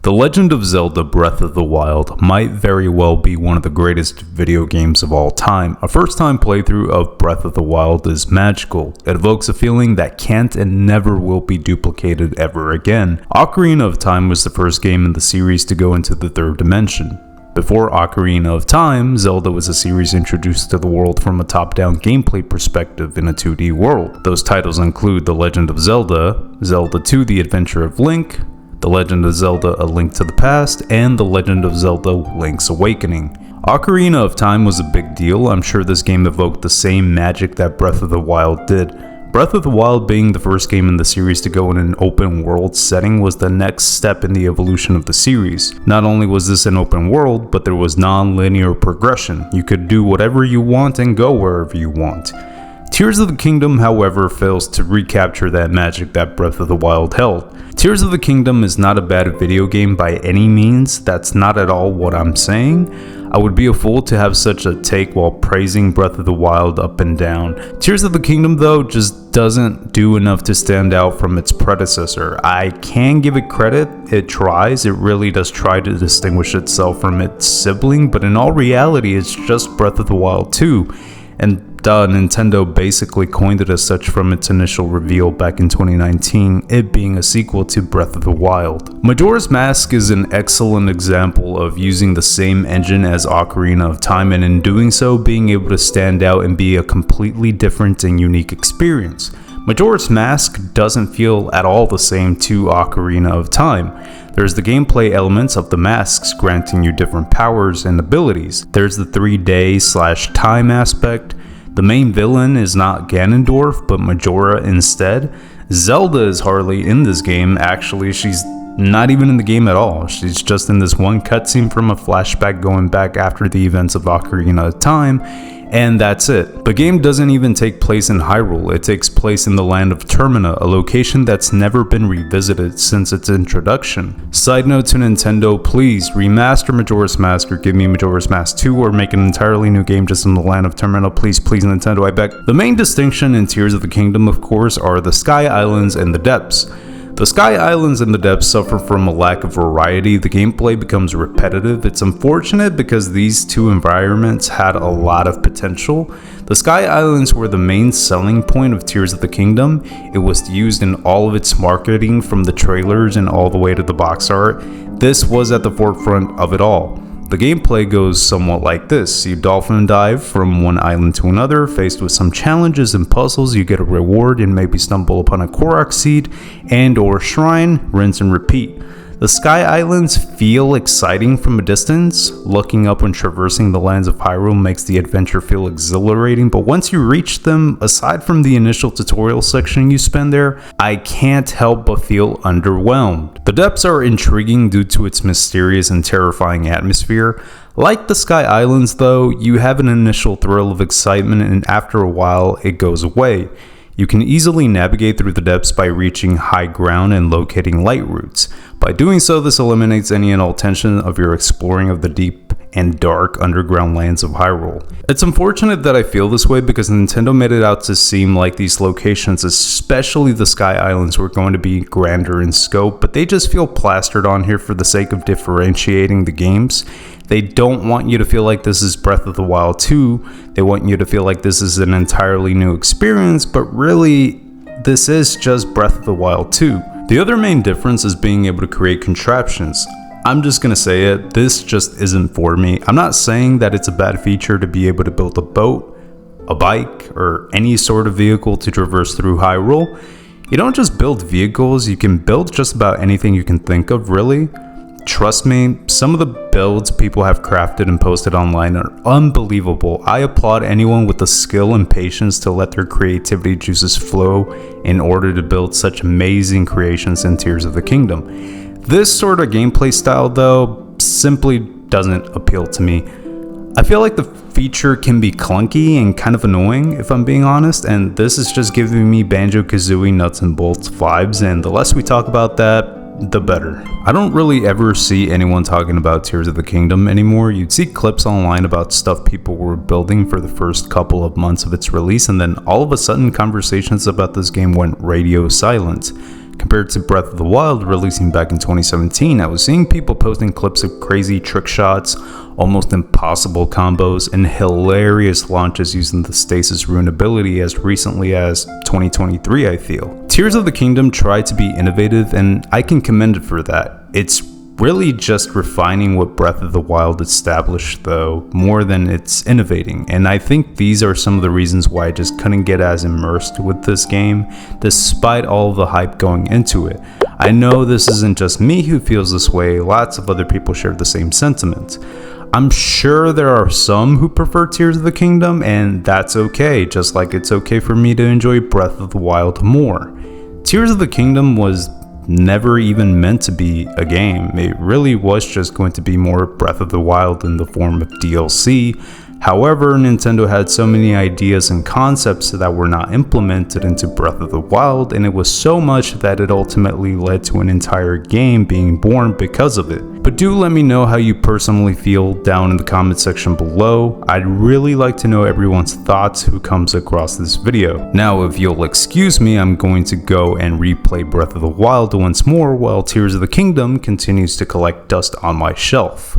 The Legend of Zelda Breath of the Wild might very well be one of the greatest video games of all time. A first-time playthrough of Breath of the Wild is magical. It evokes a feeling that can't and never will be duplicated ever again. Ocarina of Time was the first game in the series to go into the third dimension. Before Ocarina of Time, Zelda was a series introduced to the world from a top-down gameplay perspective in a 2D world. Those titles include The Legend of Zelda, Zelda 2: The Adventure of Link, The Legend of Zelda: A Link to the Past, and The Legend of Zelda: Link's Awakening. Ocarina of Time was a big deal. I'm sure this game evoked the same magic that Breath of the Wild did. Breath of the Wild being the first game in the series to go in an open world setting was the next step in the evolution of the series. Not only was this an open world, but there was non-linear progression. You could do whatever you want and go wherever you want. Tears of the Kingdom, however, fails to recapture that magic that Breath of the Wild held. Tears of the Kingdom is not a bad video game by any means. That's not at all what I'm saying. I would be a fool to have such a take while praising Breath of the Wild up and down. Tears of the Kingdom, though, just doesn't do enough to stand out from its predecessor. I can give it credit. It tries. It really does try to distinguish itself from its sibling, but in all reality, it's just Breath of the Wild 2. And Nintendo basically coined it as such from its initial reveal back in 2019, it being a sequel to Breath of the Wild. Majora's Mask is an excellent example of using the same engine as Ocarina of Time, and in doing so being able to stand out and be a completely different and unique experience. Majora's Mask doesn't feel at all the same to Ocarina of Time. There's the gameplay elements of the masks granting you different powers and abilities. There's the 3-day/time aspect. The main villain is not Ganondorf, but Majora instead. Zelda is hardly in this game. Actually, she's not even in the game at all. She's just in this one cutscene from a flashback going back after the events of Ocarina of Time, and that's it. The game doesn't even take place in Hyrule. It takes place in the land of Termina, a location that's never been revisited since its introduction. Side note to Nintendo, please remaster Majora's Mask or give me Majora's Mask 2 or make an entirely new game just in the land of Termina. Please, Nintendo, I beg. The main distinction in Tears of the Kingdom, of course, are the Sky Islands and the Depths. The Sky Islands and the Depths suffer from a lack of variety. The gameplay becomes repetitive. It's unfortunate because these two environments had a lot of potential. The Sky Islands were the main selling point of Tears of the Kingdom. It was used in all of its marketing from the trailers and all the way to the box art. This was at the forefront of it all. The gameplay goes somewhat like this. You dolphin dive from one island to another. Faced with some challenges and puzzles, you get a reward and maybe stumble upon a Korok seed and or shrine. Rinse and repeat. The Sky Islands feel exciting from a distance. Looking up when traversing the lands of Hyrule makes the adventure feel exhilarating, but once you reach them, aside from the initial tutorial section you spend there, I can't help but feel underwhelmed. The Depths are intriguing due to its mysterious and terrifying atmosphere. Like the Sky Islands though, you have an initial thrill of excitement and after a while it goes away. You can easily navigate through the depths by reaching high ground and locating light routes. By doing so, this eliminates any and all tension of your exploring of the deep and dark underground lands of Hyrule. It's unfortunate that I feel this way because Nintendo made it out to seem like these locations, especially the Sky Islands, were going to be grander in scope, but they just feel plastered on here for the sake of differentiating the games. They don't want you to feel like this is Breath of the Wild 2. They want you to feel like this is an entirely new experience, but really, this is just Breath of the Wild 2. The other main difference is being able to create contraptions. I'm just gonna say it, this just isn't for me. I'm not saying that it's a bad feature to be able to build a boat, a bike, or any sort of vehicle to traverse through Hyrule. You don't just build vehicles, you can build just about anything you can think of, really. Trust me, some of the builds people have crafted and posted online are unbelievable. I applaud anyone with the skill and patience to let their creativity juices flow in order to build such amazing creations in Tears of the Kingdom. This sort of gameplay style, though, simply doesn't appeal to me. I feel like the feature can be clunky and kind of annoying, if I'm being honest, and this is just giving me Banjo-Kazooie nuts and bolts vibes, and the less we talk about that, the better. I don't really ever see anyone talking about Tears of the Kingdom anymore. You'd see clips online about stuff people were building for the first couple of months of its release, and then all of a sudden conversations about this game went radio silent. Compared to Breath of the Wild releasing back in 2017, I was seeing people posting clips of crazy trick shots, almost impossible combos, and hilarious launches using the Stasis Rune ability as recently as 2023, I feel. Tears of the Kingdom tried to be innovative, and I can commend it for that. It's really just refining what Breath of the Wild established, though, more than it's innovating, and I think these are some of the reasons why I just couldn't get as immersed with this game, despite all of the hype going into it. I know this isn't just me who feels this way, lots of other people share the same sentiment. I'm sure there are some who prefer Tears of the Kingdom, and that's okay, just like it's okay for me to enjoy Breath of the Wild more. Tears of the Kingdom was never even meant to be a game. It really was just going to be more Breath of the Wild in the form of DLC. However, Nintendo had so many ideas and concepts that were not implemented into Breath of the Wild, and it was so much that it ultimately led to an entire game being born because of it. But do let me know how you personally feel down in the comment section below. I'd really like to know everyone's thoughts who comes across this video. Now, if you'll excuse me, I'm going to go and replay Breath of the Wild once more while Tears of the Kingdom continues to collect dust on my shelf.